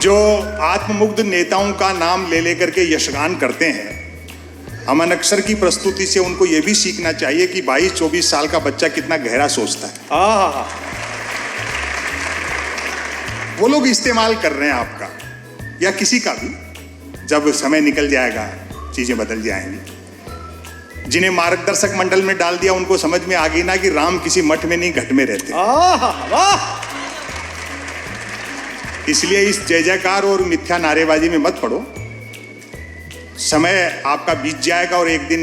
जो आत्ममुग्ध नेताओं का नाम ले लेकर के यशगान करते हैं, अमन अक्सर की प्रस्तुति से उनको यह भी सीखना चाहिए कि 22-24 साल का बच्चा कितना गहरा सोचता है। वो लोग इस्तेमाल कर रहे हैं आपका या किसी का भी। जब समय निकल जाएगा चीजें बदल जाएंगी। जिन्हें मार्गदर्शक मंडल में डाल दिया उनको समझ में आ गई ना कि राम किसी मठ में नहीं घट में रहते। इसलिए इस जय जयकार और मिथ्या नारेबाजी में मत पड़ो। समय आपका बीत जाएगा और एक दिन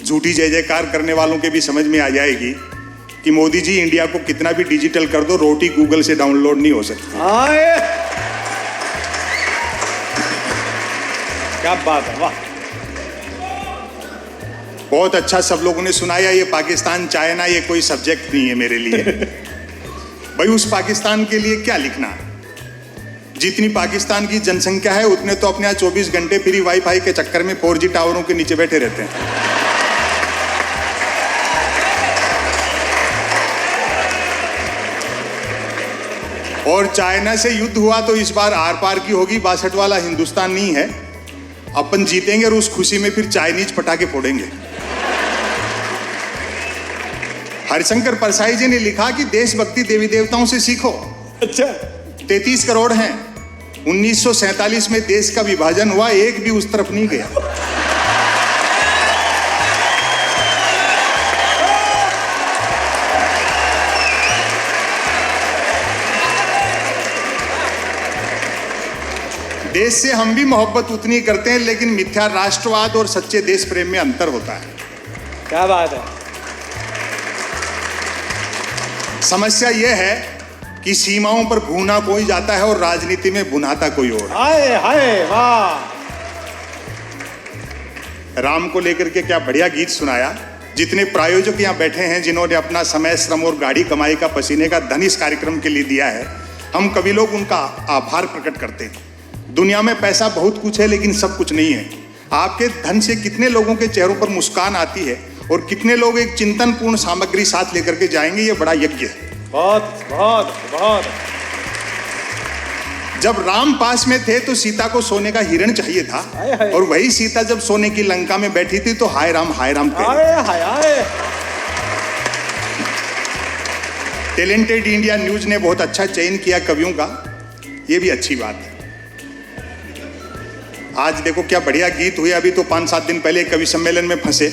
झूठी जय जयकार करने वालों के भी समझ में आ जाएगी कि मोदी जी इंडिया को कितना भी डिजिटल कर दो, रोटी गूगल से डाउनलोड नहीं हो सकती। क्या बात है, वाह। बहुत अच्छा सब लोगों ने सुनाया। ये पाकिस्तान चाइना ये कोई सब्जेक्ट नहीं है मेरे लिए। भाई उस पाकिस्तान के लिए क्या लिखना। जितनी पाकिस्तान की जनसंख्या है उतने तो अपने यहाँ 24 घंटे फ्री वाईफाई के चक्कर में 4G टावरों के नीचे बैठे रहते हैं। और चाइना से युद्ध हुआ तो इस बार आर पार की होगी, 62 वाला हिंदुस्तान नहीं है। अपन जीतेंगे और उस खुशी में फिर चाइनीज पटाखे फोड़ेंगे। हरिशंकर परसाई जी ने लिखा कि देशभक्ति देवी देवताओं से सीखो। अच्छा, 33 करोड़ हैं। 1947 में देश का विभाजन हुआ, एक भी उस तरफ नहीं गया। देश से हम भी मोहब्बत उतनी करते हैं, लेकिन मिथ्या राष्ट्रवाद और सच्चे देश प्रेम में अंतर होता है। क्या बात है। समस्या यह है कि सीमाओं पर भूना कोई जाता है और राजनीति में भुनाता कोई और। हाय हाय वाह। राम को लेकर के क्या बढ़िया गीत सुनाया। जितने प्रायोजक यहाँ बैठे हैं, जिन्होंने अपना समय, श्रम और गाड़ी कमाई का पसीने का धन इस कार्यक्रम के लिए दिया है, हम कभी लोग उनका आभार प्रकट करते हैं। दुनिया में पैसा बहुत कुछ है लेकिन सब कुछ नहीं है। आपके धन से कितने लोगों के चेहरों पर मुस्कान आती है और कितने लोग एक चिंतनपूर्ण सामग्री साथ लेकर के जाएंगे, ये बड़ा यज्ञ है। बहुत बहुत बहुत। जब राम पास में थे तो सीता को सोने का हिरण चाहिए था, और वही सीता जब सोने की लंका में बैठी थी तो हाय राम टैलेंटेड इंडिया न्यूज ने बहुत अच्छा चयन किया कवियों का, ये भी अच्छी बात है। आज देखो क्या बढ़िया गीत हुए। अभी तो 5-7 दिन पहले कवि सम्मेलन में फंसे।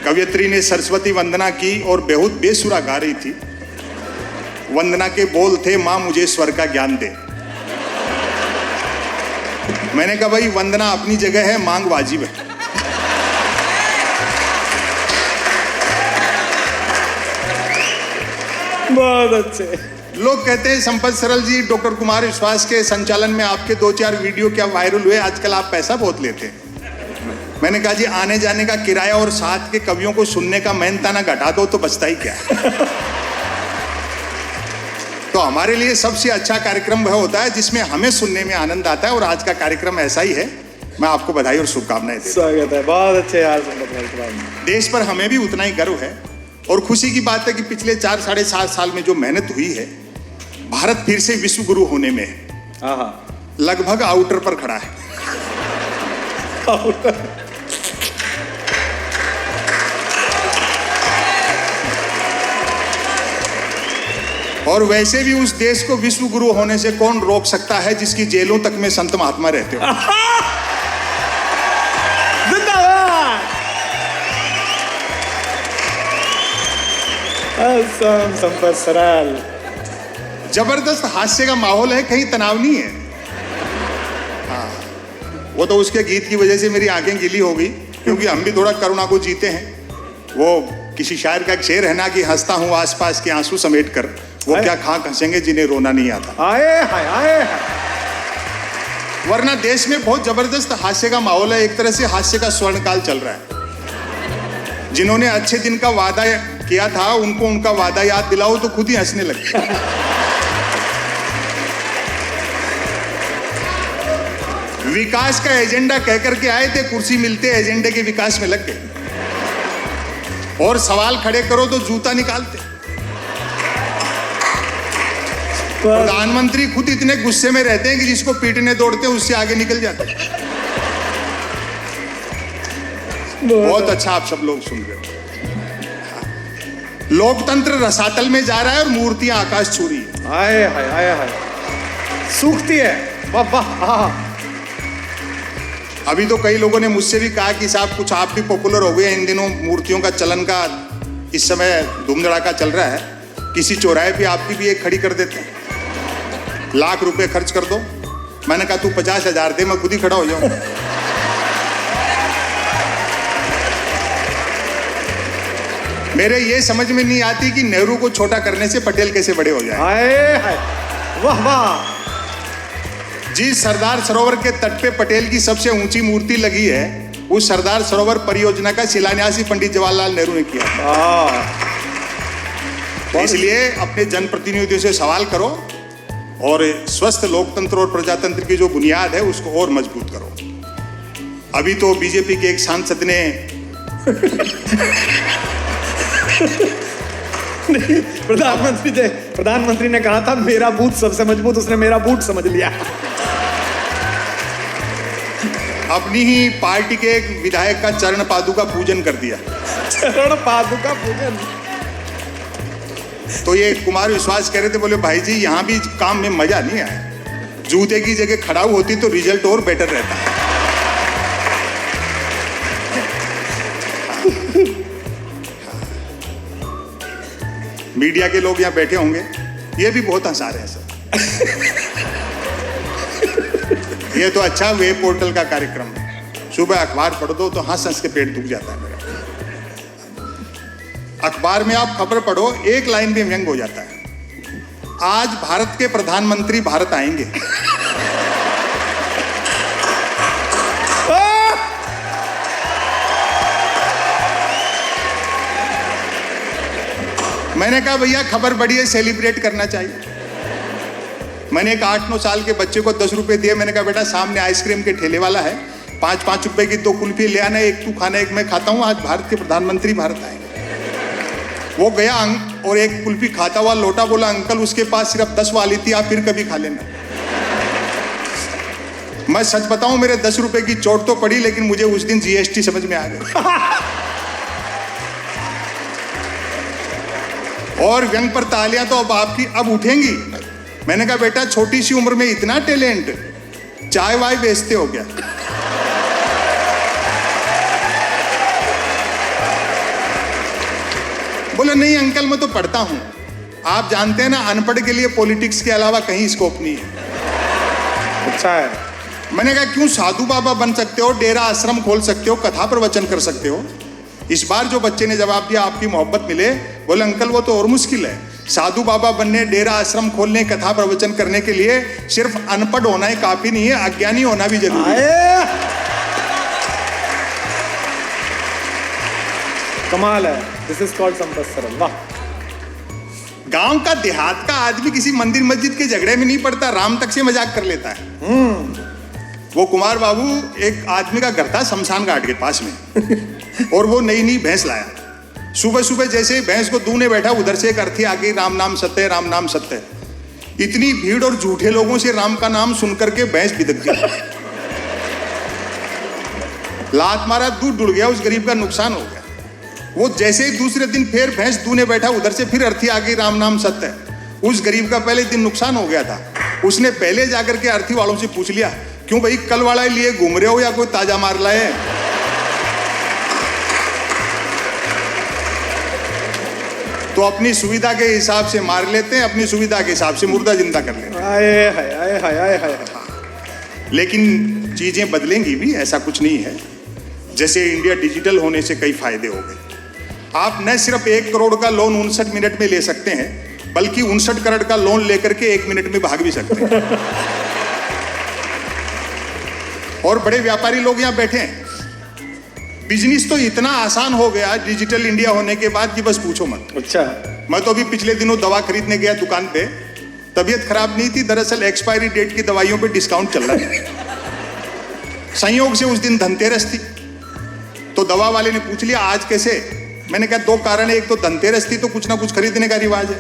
कवियत्री ने सरस्वती वंदना की और बहुत बेसुरा गा रही थी। वंदना के बोल थे, मां मुझे स्वर का ज्ञान दे। मैंने कहा भाई वंदना अपनी जगह है, मांग वाजिब है। बहुत अच्छे। लोग कहते हैं संपत सरल जी, डॉक्टर कुमार विश्वास के संचालन में आपके 2-4 वीडियो क्या वायरल हुए, आजकल आप पैसा बहुत लेते हैं। मैंने कहा जी आने जाने का किराया और साथ के कवियों को सुनने का मेहनताना घटा दो तो बचता ही क्या है। तो हमारे लिए सबसे अच्छा कार्यक्रम वह होता है जिसमें हमें सुनने में आनंद आता है, और आज का कार्यक्रम ऐसा ही है। मैं आपको बधाई और शुभकामनाएं देता हूं। स्वागत है, बहुत अच्छे यार। देश पर हमें भी उतना ही गर्व है और खुशी की बात है कि पिछले 4-7.5 साल में जो मेहनत हुई है, भारत फिर से विश्व गुरु होने में लगभग आउटर पर खड़ा है। और वैसे भी उस देश को विश्व गुरु होने से कौन रोक सकता है जिसकी जेलों तक में संत महात्मा रहते हो। संपत सरल। जबरदस्त हास्य का माहौल है, कहीं तनाव नहीं है। हाँ, वो तो उसके गीत की वजह से मेरी आंखें गीली हो गई, क्योंकि हम भी थोड़ा करुणा को जीते हैं। वो किसी शायर का एक शेर है ना कि हंसता हूँ आसपास के आंसू समेट कर, वो क्या खाक हंसेंगे जिन्हें रोना नहीं आता। आए। वरना देश में बहुत जबरदस्त हास्य का माहौल है। एक तरह से हास्य का स्वर्णकाल चल रहा है। जिन्होंने अच्छे दिन का वादा किया था उनको उनका वादा याद दिलाओ तो खुद ही हंसने लगते। विकास का एजेंडा कहकर के आए थे, कुर्सी मिलते एजेंडे के विकास में लग गए। और सवाल खड़े करो तो जूता निकालते। प्रधानमंत्री खुद इतने गुस्से में रहते हैं कि जिसको पीटने दौड़ते हैं उससे आगे निकल जाते हैं। बहुत अच्छा आप सब लोग सुन रहे हो। लोकतंत्र रसातल में जा रहा है और मूर्तियां आकाश छू रही है। आए हाय आए हाय, सूखती है। वाह वाह, हाँ। अभी तो कई लोगों ने मुझसे भी कहा कि साहब कुछ आप भी पॉपुलर हो गए, इन दिनों मूर्तियों का चलन का इस समय धूम धड़ाका चल रहा है, किसी चौराहे पे आपकी भी एक खड़ी कर देते हैं, लाख रुपए खर्च कर दो। मैंने कहा तू 50,000 दे, मैं खुद ही खड़ा हो जाऊं। मेरे ये समझ में नहीं आती कि नेहरू को छोटा करने से पटेल कैसे बड़े हो जाए। आए हाय, वाह वाह। जिस सरदार सरोवर के तट पे पटेल की सबसे ऊंची मूर्ति लगी है, उस सरदार सरोवर परियोजना का शिलान्यास ही पंडित जवाहरलाल नेहरू ने किया। इसलिए अपने जनप्रतिनिधियों से सवाल करो और स्वस्थ लोकतंत्र और प्रजातंत्र की जो बुनियाद है उसको और मजबूत करो। अभी तो बीजेपी के एक सांसद ने प्रधानमंत्री ने कहा था मेरा बूथ सबसे मजबूत, उसने मेरा बूथ समझ लिया। अपनी ही पार्टी के एक विधायक का चरण पादुका पूजन कर दिया। चरण पादुका पूजन। तो ये कुमार विश्वास कह रहे थे, बोले भाई जी यहाँ भी काम में मजा नहीं आया, जूते की जगह खड़ा होती तो रिजल्ट और बेटर रहता। मीडिया के लोग यहाँ बैठे होंगे, ये भी बहुत हंसा रहे हैं सर। ये तो अच्छा वेब पोर्टल का कार्यक्रम है, सुबह अखबार पढ़ दो तो हंस हंस के पेट दुख जाता है मेरा। अखबार में आप खबर पढ़ो, एक लाइन में व्यंग हो जाता है, आज भारत के प्रधानमंत्री भारत आएंगे। मैंने कहा भैया खबर बड़ी है, सेलिब्रेट करना चाहिए। मैंने एक 8-9 साल के बच्चे को 10 रुपए दिए, मैंने कहा बेटा सामने आइसक्रीम के ठेले वाला है, 5-5 रुपए की 2 कुल्फी ले आना, एक तू खाना एक मैं खाता हूँ, आज भारत के प्रधानमंत्री भारत आएंगे। वो गया और एक कुल्फी खाता हुआ लौटा, बोला अंकल उसके पास सिर्फ 10 वाली थी, आप फिर कभी खा लेना। मैं सच बताऊं मेरे 10 रुपए की चोट तो पड़ी, लेकिन मुझे उस दिन जीएसटी समझ में आ गया। और व्यंग पर तालियां तो अब आपकी अब उठेंगी। मैंने कहा बेटा छोटी सी उम्र में इतना टैलेंट, चाय वाय बेचते हो क्या? बोले नहीं अंकल मैं तो पढ़ता हूं। आप जानते हैं ना अनपढ़ के लिए पॉलिटिक्स के अलावा कहीं स्कोप नहीं है। अच्छा है। मैंने कहा क्यों, साधु बाबा बन सकते हो, डेरा आश्रम खोल सकते हो, कथा प्रवचन कर सकते हो। इस बार जो बच्चे ने जवाब दिया आपकी मोहब्बत मिले, बोले अंकल वो तो और मुश्किल है, साधु बाबा बनने, डेरा आश्रम खोलने, कथा प्रवचन करने के लिए सिर्फ अनपढ़ होना ही काफी नहीं है, अज्ञानी होना भी जरूरी है। कमाल है। दिस इज कॉल्ड संपत सरल। वाह। गांव का देहात का आदमी किसी मंदिर मस्जिद के झगड़े में नहीं पड़ता, राम तक से मजाक कर लेता है। वो कुमार बाबू एक आदमी का घर था शमशान घाट के पास में और वो नई नई भैंस लाया। सुबह सुबह जैसे ही भैंस को दूने बैठा, उधर से एक अर्थी आ गई, राम नाम सत्य, राम नाम सत्य। इतनी भीड़ और झूठे लोगों से राम का नाम सुन करके भैंस बिदक गई, लात मारा, दूध डुल गया, उस गरीब का नुकसान हो गया। वो जैसे ही दूसरे दिन फिर भैंस दूने बैठा, उधर से फिर अर्थी आ गई, राम नाम सत्य। उस गरीब का पहले दिन नुकसान हो गया था। उसने पहले जाकर के अर्थी वालों से पूछ लिया, क्यों भाई कल वाला लिए घूम रहे हो या कोई ताजा मार लाए? तो अपनी सुविधा के हिसाब से मार लेते हैं, अपनी सुविधा के हिसाब से मुर्दा जिंदा कर लेते हैं। आए हाय आए हाय आए हाय। लेकिन चीजें बदलेंगी भी, ऐसा कुछ नहीं है। जैसे इंडिया डिजिटल होने से कई फायदे हो गए। आप न सिर्फ 1 करोड़ का लोन 59 मिनट में ले सकते हैं, बल्कि 59 करोड़ का लोन लेकर के 1 मिनट में भाग भी सकते हैं। और बड़े व्यापारी लोग यहाँ बैठे हैं। बिजनेस तो इतना आसान हो गया डिजिटल इंडिया होने के बाद कि बस पूछो मत। अच्छा। मैं तो अभी पिछले दिनों दवा खरीदने गया दुकान पे, तबीयत खराब नहीं थी, दरअसल एक्सपायरी डेट की दवाइयों पे डिस्काउंट चल रहा था। संयोग से उस दिन धनतेरस थी, तो दवा वाले ने पूछ लिया आज कैसे। मैंने कहा 2 कारण है, एक तो धनतेरस थी तो कुछ ना कुछ खरीदने का रिवाज है,